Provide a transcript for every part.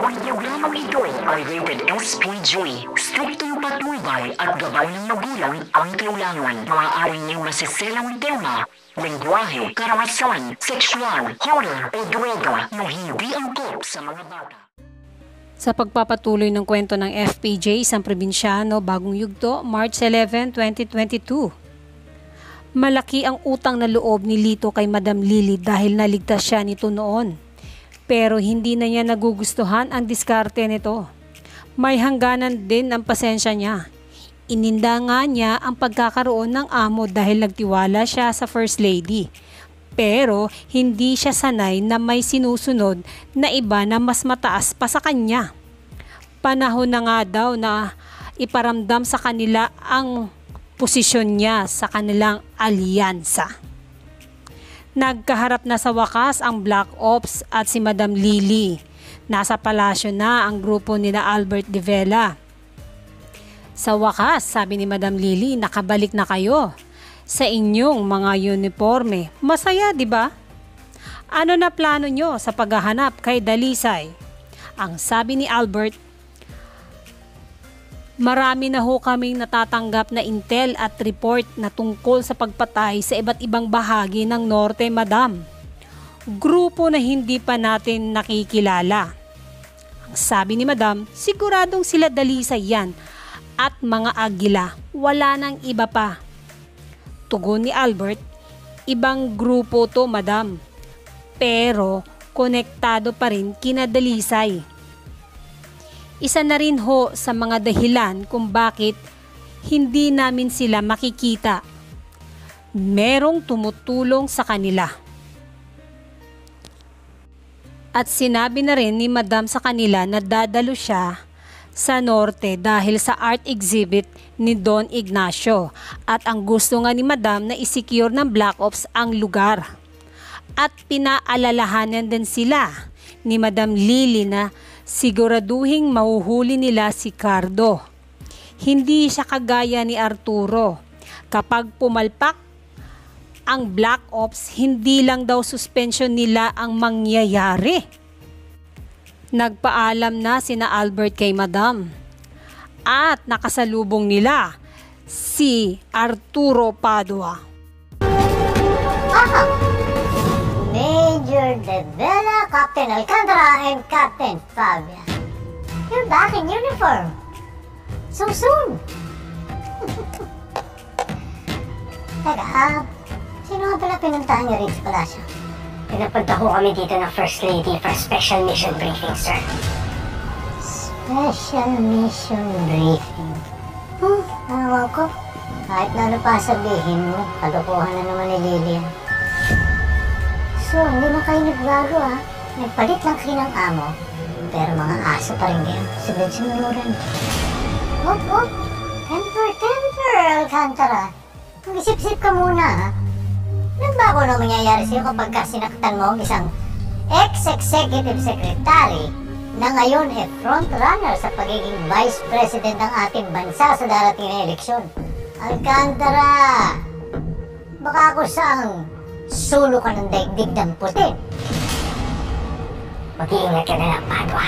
Ang programang ito ay rated SPG. Stricto yung patnubay at gabay ng magulang ang kailangan. Maaaring yung masiselang tema, lengguwahe, karahasan, sexual, horror o droga na hindi angkop sa mga bata. Sa pagpapatuloy ng kwento ng FPJ, isang probinsyano, Bagong Yugto, March 11, 2022. Malaki ang utang na loob ni Lito kay Madam Lily dahil naligtas siya nito noon. Pero hindi na niya nagugustuhan ang diskarte nito. May hangganan din ang pasensya niya. Ininda nga niya ang pagkakaroon ng amo dahil nagtiwala siya sa First Lady. Pero hindi siya sanay na may sinusunod na iba na mas mataas pa sa kanya. Panahon na nga daw na iparamdam sa kanila ang posisyon niya sa kanilang alyansa. Nagkaharap na sa wakas ang Black Ops at si Madam Lily. Nasa palasyo na ang grupo nila Albert de Vela. Sa wakas, sabi ni Madam Lily, nakabalik na kayo sa inyong mga uniforme. Masaya, di ba? Ano na plano nyo sa paghahanap kay Dalisay? Ang sabi ni Albert, marami na ho kaming natatanggap na intel at report na tungkol sa pagpatay sa iba't ibang bahagi ng Norte, Madam. Grupo na hindi pa natin nakikilala. Ang sabi ni Madam, siguradong sila Dalisay yan at mga Agila, wala nang iba pa. Tugon ni Albert, ibang grupo to, Madam. Pero konektado pa rin kina Dalisay. Isa na rin ho sa mga dahilan kung bakit hindi namin sila makikita. Merong tumutulong sa kanila. At sinabi na rin ni Madam sa kanila na dadalo siya sa Norte dahil sa art exhibit ni Don Ignacio. At ang gusto nga ni Madam na isecure ng Black Ops ang lugar. At pinaalalahanan din sila ni Madam Lily na siguraduhing mahuhuli nila si Cardo. Hindi siya kagaya ni Arturo. Kapag pumalpak ang Black Ops, hindi lang daw suspension nila ang mangyayari. Nagpaalam na sina Albert kay Madam. At nakasalubong nila si Arturo Padua. Major de Vela, Captain Alcantara, and Captain Fabia. You're back in uniform. So soon. Teka, sino nga pala pinuntahan niyo rito sa palasyo? Pinapunta ho kami dito ng First Lady for special mission briefing, sir. Special mission briefing. Awan ko. Kahit na ano pa sabihin mo, kalokohan na naman ni Lilian. So, hindi na kayo nagbago ha. Nagpalit lang kayo ng amo. Pero mga aso pa rin kayo. Sunod-sunuran. Hop. Temper, Alcantara. Mag-isip-isip ka muna ha. Nagbago na mangyayari sa'yo kapag sinaktan mo ang isang ex-executive secretary na ngayon frontrunner sa pagiging vice president ng ating bansa sa darating na eleksyon. Alcantara, baka ako sang sulo ka ng daigdig ng puti. Mag-iingat ka na lang, Padua.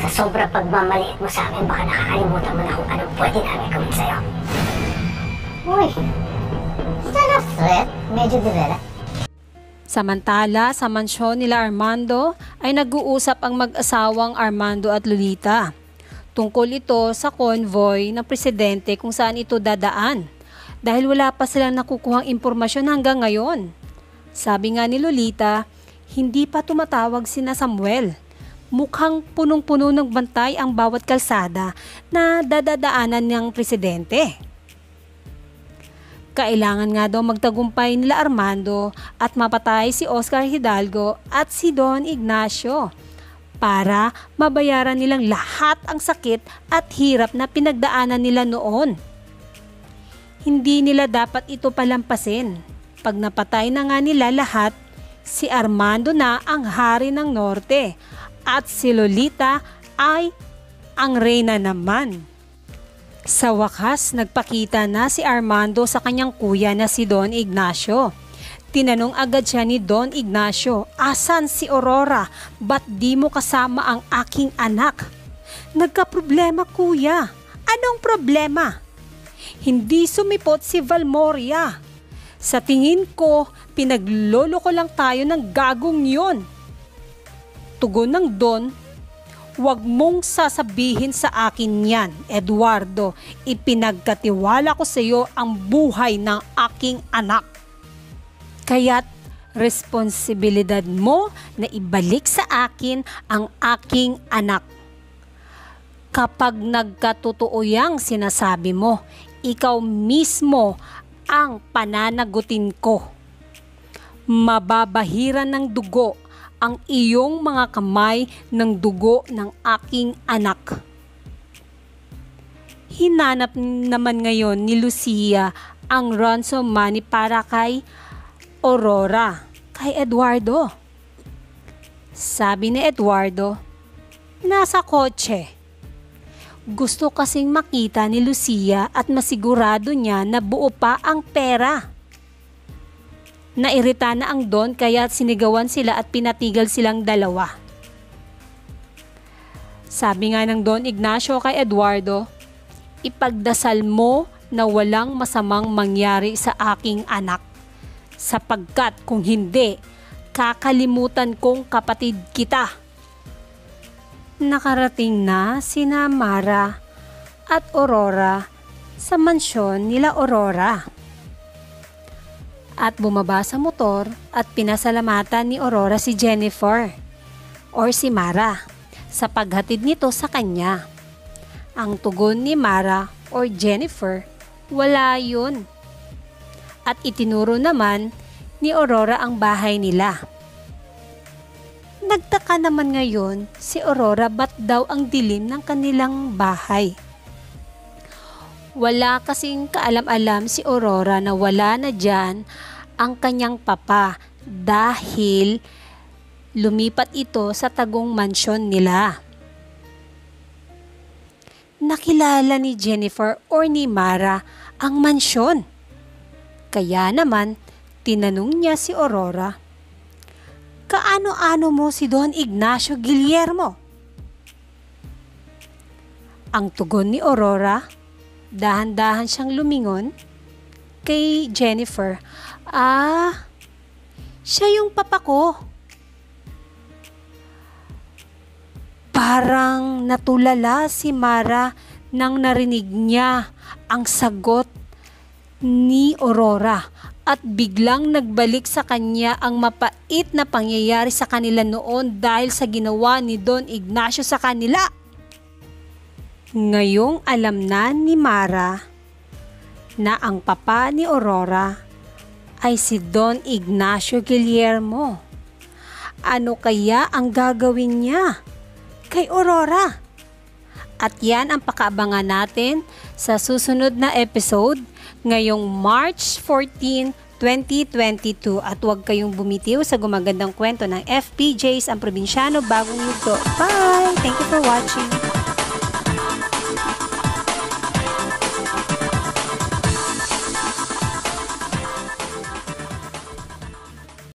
Sa sobrang pagmamaliit mo sa amin, baka nakakalimutan mo na kung anong pwede namin gawin sa'yo. Uy, is that a threat, Major de Vela? Samantala, sa mansyon nila Armando ay nag-uusap ang mag-asawang Armando at Lolita. Tungkol ito sa convoy ng presidente kung saan ito dadaan. Dahil wala pa silang nakukuhang impormasyon hanggang ngayon. Sabi nga ni Lolita, hindi pa tumatawag sina Samuel. Mukhang punong-puno ng bantay ang bawat kalsada na dadadaanan ng presidente. Kailangan nga daw magtagumpay nila Armando at mapatay si Oscar Hidalgo at si Don Ignacio para mabayaran nilang lahat ang sakit at hirap na pinagdaanan nila noon. Hindi nila dapat ito palampasin. Pag napatay na nga nila lahat, si Armando na ang hari ng Norte at si Lolita ay ang reyna naman. Sa wakas, nagpakita na si Armando sa kanyang kuya na si Don Ignacio. Tinanong agad siya ni Don Ignacio, "Asan si Aurora? Ba't di mo kasama ang aking anak?" "Nagkaproblema, kuya." "Anong problema?" "Hindi sumipot si Valmoria. Sa tingin ko, pinagloloko lang tayo ng gagong yon." Tugon ng Don, "Huwag mong sasabihin sa akin yan, Eduardo. Ipinagkatiwala ko sa iyo ang buhay ng aking anak. Kaya't responsibilidad mo na ibalik sa akin ang aking anak. Kapag nagkatotoo yang sinasabi mo, ikaw mismo ang pananagutin ko. Mababahiran ng dugo ang iyong mga kamay ng dugo ng aking anak." Hinanap naman ngayon ni Lucia ang ransom money para kay Aurora, kay Eduardo. Sabi ni Eduardo, "Nasa kotse." Gusto kasing makita ni Lucia at masigurado niya na buo pa ang pera. Nairita na ang Don kaya sinigawan sila at pinatigal silang dalawa. Sabi nga ng Don Ignacio kay Eduardo, "Ipagdasal mo na walang masamang mangyari sa aking anak. Sapagkat kung hindi, kakalimutan kong kapatid kita." Nakarating na sina Mara at Aurora sa mansyon nila Aurora. At bumaba sa motor at pinasalamatan ni Aurora si Jennifer or si Mara sa paghatid nito sa kanya. Ang tugon ni Mara or Jennifer, wala yun. At itinuro naman ni Aurora ang bahay nila. Nagtaka naman ngayon si Aurora ba't daw ang dilim ng kanilang bahay. Wala kasing kaalam-alam si Aurora na wala na dyan ang kanyang papa dahil lumipat ito sa tagong mansyon nila. Nakilala ni Jennifer or ni Mara ang mansyon. Kaya naman, tinanong niya si Aurora, "Kaano-ano mo si Don Ignacio Guillermo?" Ang tugon ni Aurora, dahan-dahan siyang lumingon kay Jennifer, "Siya yung papa ko." Parang natulala si Mara nang narinig niya ang sagot ni Aurora at biglang nagbalik sa kanya ang mapait na pangyayari sa kanila noon dahil sa ginawa ni Don Ignacio sa kanila. Ngayong alam na ni Mara na ang papa ni Aurora ay si Don Ignacio Guillermo. Ano kaya ang gagawin niya kay Aurora? At yan ang pakaabangan natin sa susunod na episode ngayong March 14, 2022. At huwag kayong bumitiw sa gumagandang kwento ng FPJs ang Probinsyano Bagong Yugto. Bye! Thank you for watching.